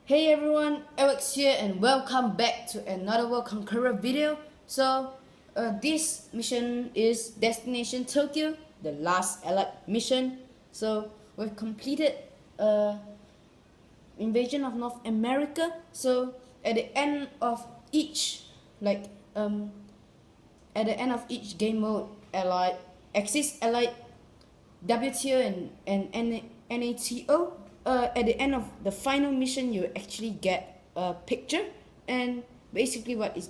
Hey everyone, Alex here and welcome back to another World Conqueror video. This mission is Destination Tokyo, the last allied mission. So we've completed invasion of North America. So at the end of each game mode, allied Axis, allied WTO and NATO. At the end of the final mission, you actually get a picture, and basically what it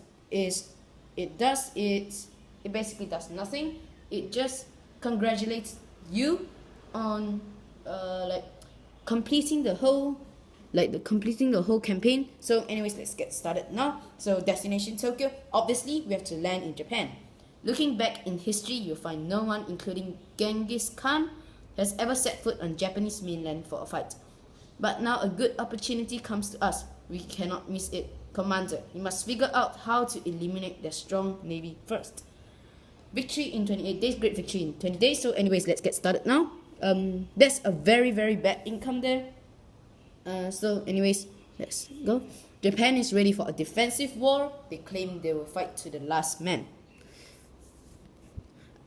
basically does nothing. It just congratulates you on completing the whole campaign. So anyways, let's get started now. So Destination Tokyo, obviously we have to land in Japan. Looking back in history, you'll find no one, including Genghis Khan, has ever set foot on Japanese mainland for a fight. But now a good opportunity comes to us. We cannot miss it. Commander, you must figure out how to eliminate their strong navy first. Victory in 28 days, great victory in 20 days. So anyways, let's get started now. There's a very bad income there. So anyways, let's go. Japan is ready for a defensive war. They claim they will fight to the last man.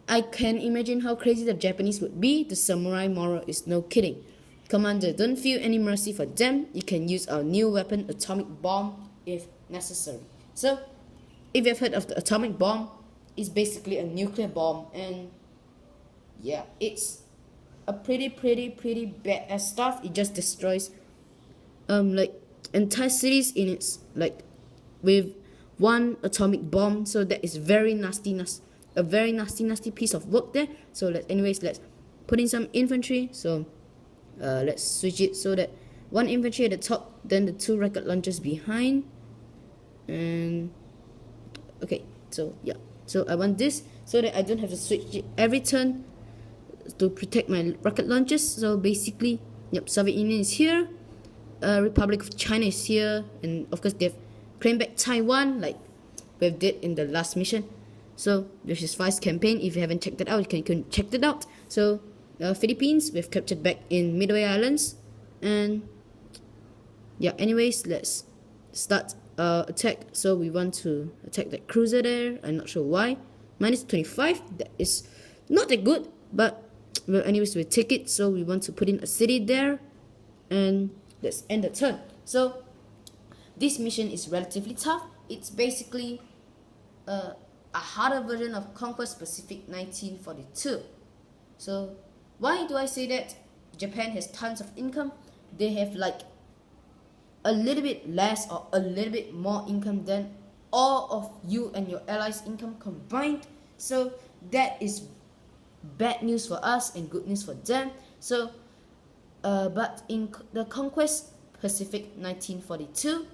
I can imagine how crazy the Japanese would be. The samurai moral is no kidding. Commander, don't feel any mercy for them. You can use our new weapon, atomic bomb, if necessary. So, if you've heard of the atomic bomb, it's basically a nuclear bomb, and yeah, it's a pretty badass stuff. It just destroys entire cities in its with one atomic bomb. So that is very nasty, a very nasty piece of work there. So let's put in some infantry. So let's switch it so that one infantry at the top, then the two rocket launchers behind. And okay, so yeah, so I want this so that I don't have to switch it every turn to protect my rocket launchers. So basically, yep, Soviet Union is here, Republic of China is here, and of course they've claimed back Taiwan like we did in the last mission. So this is Vice campaign. If you haven't checked it out, you can check it out. So Philippines, we've captured back in Midway Islands, and yeah. Anyways, let's start attack. So we want to attack that cruiser there. I'm not sure why. Minus 25. That is not that good, but well, anyways, we take it. So we want to put in a city there, and let's end the turn. So this mission is relatively tough. It's basically a harder version of Conquest Pacific 1942. So why do I say that? Japan has tons of income. They have like a little bit less or a little bit more income than all of you and your allies' income combined. So that is bad news for us and good news for them. So but in the Conquest Pacific 1942,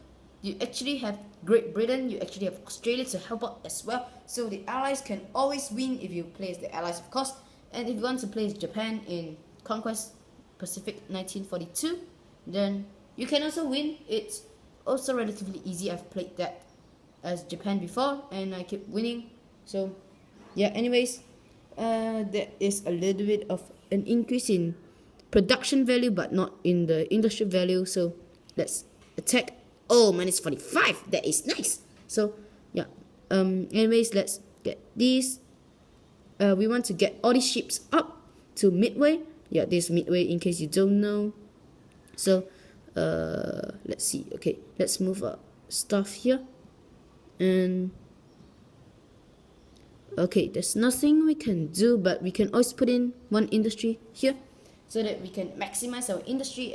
you actually have Great Britain, you actually have Australia to help out as well. So the allies can always win if you place the allies, of course. And if you want to place Japan in Conquest Pacific 1942, then you can also win. It's also relatively easy. I've played that as Japan before, and I keep winning. So yeah, anyways, there is a little bit of an increase in production value, but not in the industrial value. So let's attack. Oh, minus 45. That is nice. So yeah. Anyways, let's get these. We want to get all these ships up to Midway. Yeah, this Midway, in case you don't know. So let's see. Okay, let's move our stuff here. And okay, there's nothing we can do, but we can always put in one industry here so that we can maximize our industry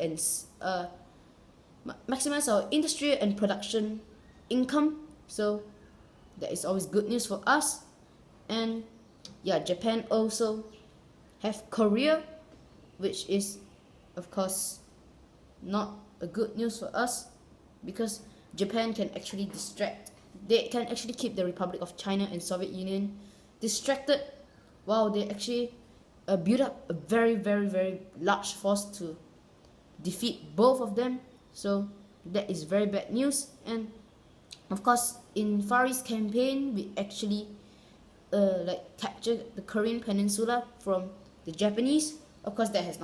and production income. So that is always good news for us. And yeah, Japan also have Korea, which is of course not a good news for us, because Japan can actually keep the Republic of China and Soviet Union distracted while they actually build up a very large force to defeat both of them. So that is very bad news. And of course, in Far East campaign, we actually captured the Korean Peninsula from the Japanese. Of course, that is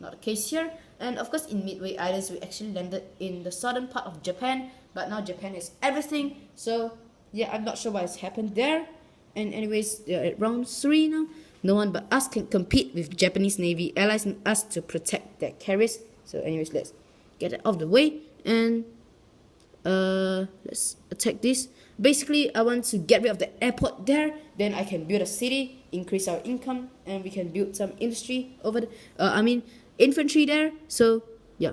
not the case here. And of course, in Midway Islands, we actually landed in the southern part of Japan, but now Japan has everything. So yeah, I'm not sure what has happened there. And anyways, they're at round 3 now. No one but us can compete with Japanese Navy allies and us to protect their carriers. So anyways, let's get it out of the way and let's attack this. Basically, I want to get rid of the airport there. Then I can build a city, increase our income, and we can build some industry over the, infantry there. So yeah.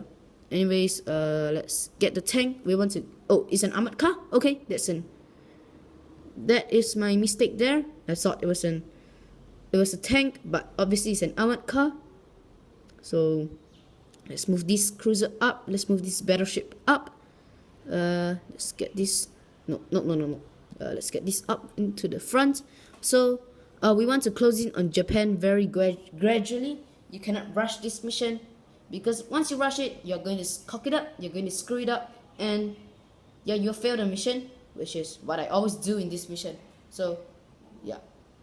Anyways, let's get the tank. We want to. Oh, it's an armored car. Okay, that is my mistake there. I thought it was a tank, but obviously it's an armored car. So let's move this cruiser up. Let's move this battleship up. Let's get this. No. Let's get this up into the front. So we want to close in on Japan very gradually. You cannot rush this mission, because once you rush it, you're going to cock it up, you're going to screw it up, and yeah, you'll fail the mission, which is what I always do in this mission. So yeah.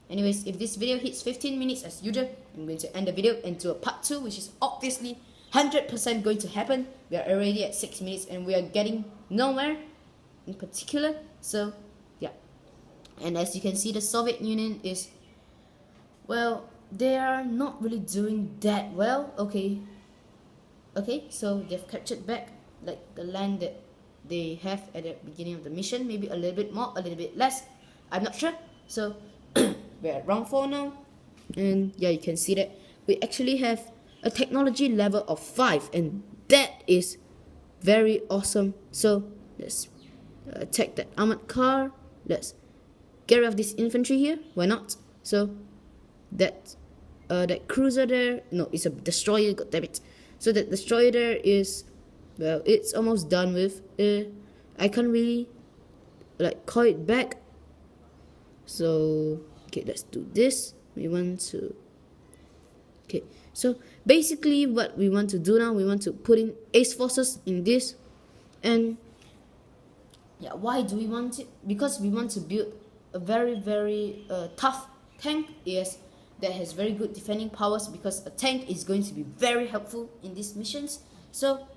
Anyways, if this video hits 15 minutes as usual, I'm going to end the video and do a part 2, which is obviously 100% going to happen. We are already at 6 minutes and we are getting nowhere in particular. So yeah. And as you can see, the Soviet Union is, well, they are not really doing that well. Okay, so they've captured back like the land that they have at the beginning of the mission. Maybe a little bit more, a little bit less, I'm not sure. So we're at round 4 now, and yeah, you can see that we actually have a technology level of 5, and that is very awesome. So let's attack that armored car. Let's get rid of this infantry here. Why not? So that cruiser there, no, it's a destroyer, god damn it. So that destroyer there is, well, it's almost done with. I can't really like call it back. So okay, let's do this. We want to, okay, so basically what we want to do now, we want to put in ace forces in this. And yeah, why do we want it? Because we want to build a very tough tank, yes, that has very good defending powers, because a tank is going to be very helpful in these missions. So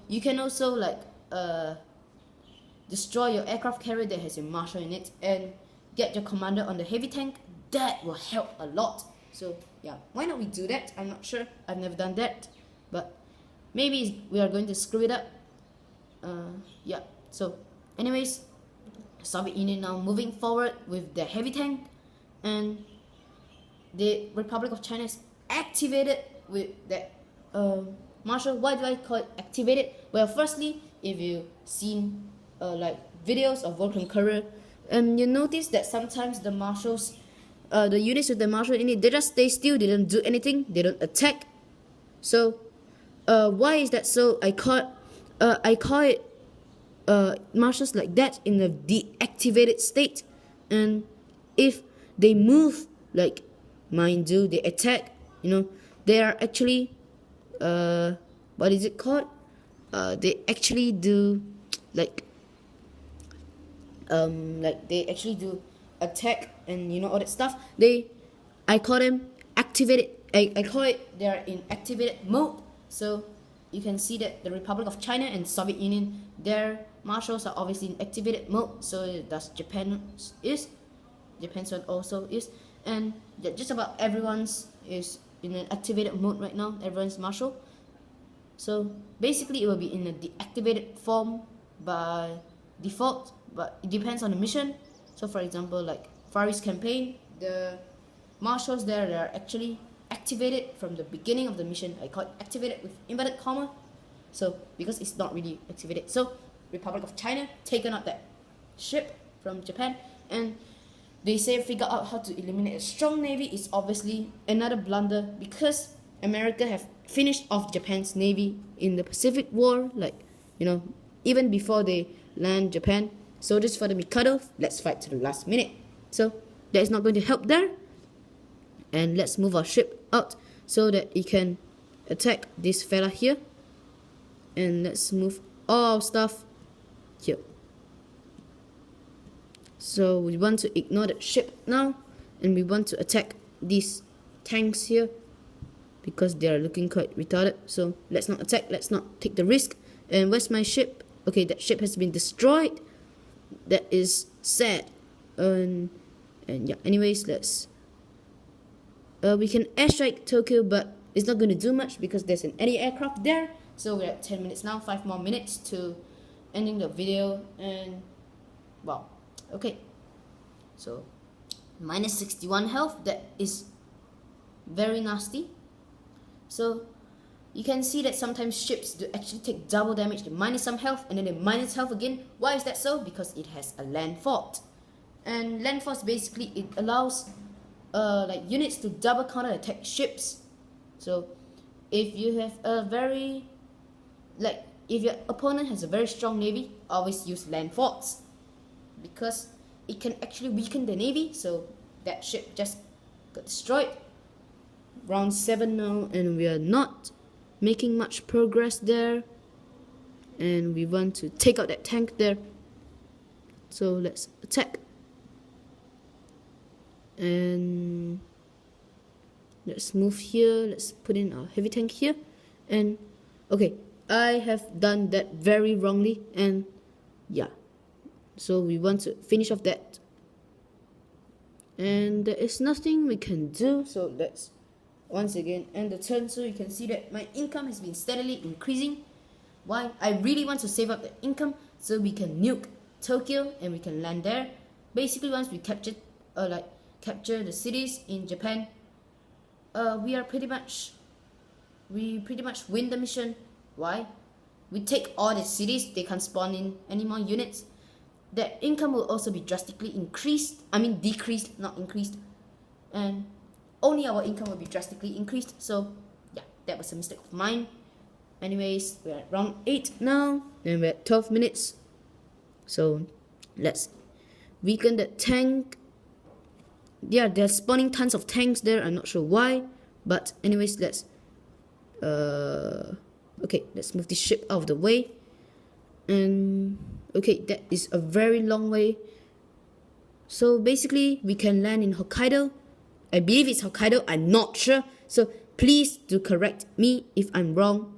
you can also like destroy your aircraft carrier that has a marshal in it and get your commander on the heavy tank. That will help a lot. So yeah, why not we do that? I'm not sure, I've never done that, but maybe we are going to screw it up. Yeah, so anyways, Soviet Union now moving forward with their heavy tank, and the Republic of China is activated with that marshal. Why do I call it activated? Well, firstly, if you've seen like videos of Conqueror, you notice that sometimes the marshals, the units with the marshal in it, they just stay still, they don't do anything, they don't attack. So why is that so? I call it marshals like that in a deactivated state. And if they move, like, mind you, they attack, you know, they are actually what is it called? They actually do like they actually do attack and you know all that stuff. I call them activated. I call it they are in activated mode. So you can see that the Republic of China and Soviet Union, their marshals are obviously in activated mode. So does Japan's one also is, and just about everyone's is in an activated mode right now. Everyone's marshal. So basically it will be in a deactivated form by default, but it depends on the mission. So for example, like Far East campaign, the marshals there, they are actually activated from the beginning of the mission. I call it activated with inverted comma, so because it's not really activated. So Republic of China taken out that ship from Japan, and they say figure out how to eliminate a strong navy. Is obviously another blunder, because America have finished off Japan's navy in the Pacific War, like, you know, even before they land Japan. Soldiers for the Mikado, let's fight to the last minute. So that is not going to help there. And let's move our ship out so that it can attack this fella here. And let's move all our stuff here. So we want to ignore that ship now, and we want to attack these tanks here. because they are looking quite retarded. So let's not attack, let's not take the risk. And where's my ship? Okay, that ship has been destroyed. That is sad. And yeah, anyways, let's we can airstrike Tokyo, but it's not going to do much because there's an anti-aircraft there. So we're at 10 minutes now, 5 more minutes to ending the video. And wow, okay, so minus 61 health, that is very nasty. So you can see that sometimes ships do actually take double damage. They minus some health and then they minus health again. Why is that so? Because it has a land fort. And land forts, basically it allows like units to double counter attack ships. So if you have a very, like if your opponent has a very strong navy, always use land forts, because it can actually weaken the navy. So that ship just got destroyed. Round 7 now, and we are not making much progress there, and we want to take out that tank there. So let's attack, and let's move here. Let's put in our heavy tank here. And okay, I have done that very wrongly, and yeah, so we want to finish off that, and there is nothing we can do. So let's once again end the turn. So you can see that my income has been steadily increasing. Why? I really want to save up the income so we can nuke Tokyo and we can land there. Basically, once we capture the cities in Japan, we pretty much win the mission. Why? We take all the cities, they can't spawn in any more units. That income will also be drastically increased. I mean decreased, not increased. And only our income will be drastically increased. So yeah, that was a mistake of mine. Anyways, we're at round 8 now, and we're at 12 minutes. So let's weaken the tank. Yeah, they're spawning tons of tanks there. I'm not sure why, but anyways, let's okay, let's move this ship out of the way. And okay, that is a very long way. So basically, we can land in Hokkaido. I believe it's Hokkaido, I'm not sure. So please do correct me if I'm wrong.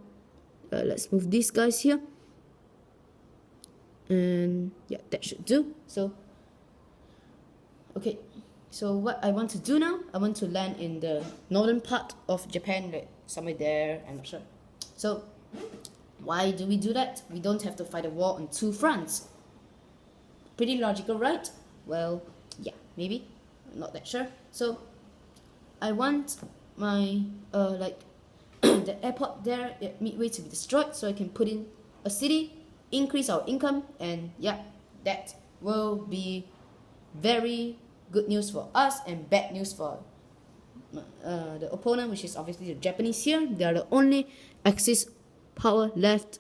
Let's move these guys here. And yeah, that should do. So okay, so what I want to do now, I want to land in the northern part of Japan, like somewhere there, I'm not sure. So why do we do that? We don't have to fight a war on 2 fronts. Pretty logical, right? Well, yeah, maybe, I'm not that sure. So I want my the airport there at Midway to be destroyed, so I can put in a city, increase our income, and yeah, that will be very good news for us and bad news for the opponent, which is obviously the Japanese here. They are the only Axis power left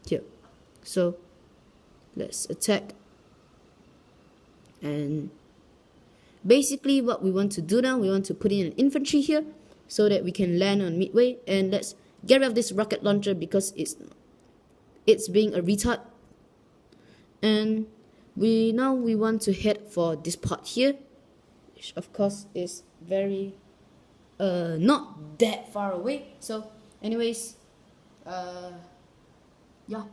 here. So let's attack. And basically what we want to do now, we want to put in an infantry here so that we can land on Midway. And let's get rid of this rocket launcher because it's being a retard. And we want to head for this part here, which of course is very not that far away. So anyways, yeah,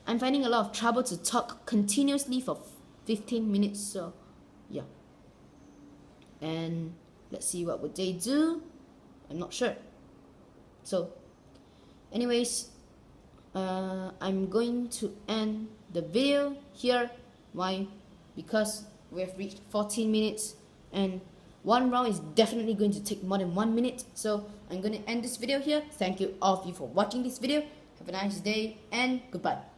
I'm finding a lot of trouble to talk continuously for 15 minutes. So yeah, and let's see what would they do. I'm not sure. So anyways, I'm going to end the video here. Why? Because we have reached 14 minutes and one round is definitely going to take more than 1 minute. So I'm going to end this video here. Thank you all of you for watching this video. Have a nice day and goodbye.